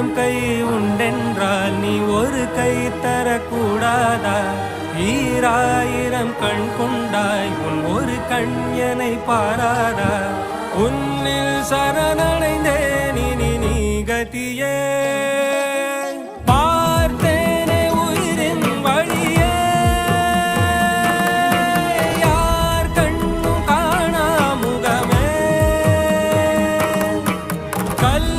ஆயிரம் கை உண்டென்றால் நீ ஒரு கை தரக்கூடாதா? ஈராயிரம் கண் கொண்டாய் உன் ஒரு கண்யனை பாராதா? உன்னில் சரணடைந்தேன் இனி நீ கதியே. பார்த்தேனே உயிரின் வழியே, யார் கண்ணும் காணா முகமே. கல்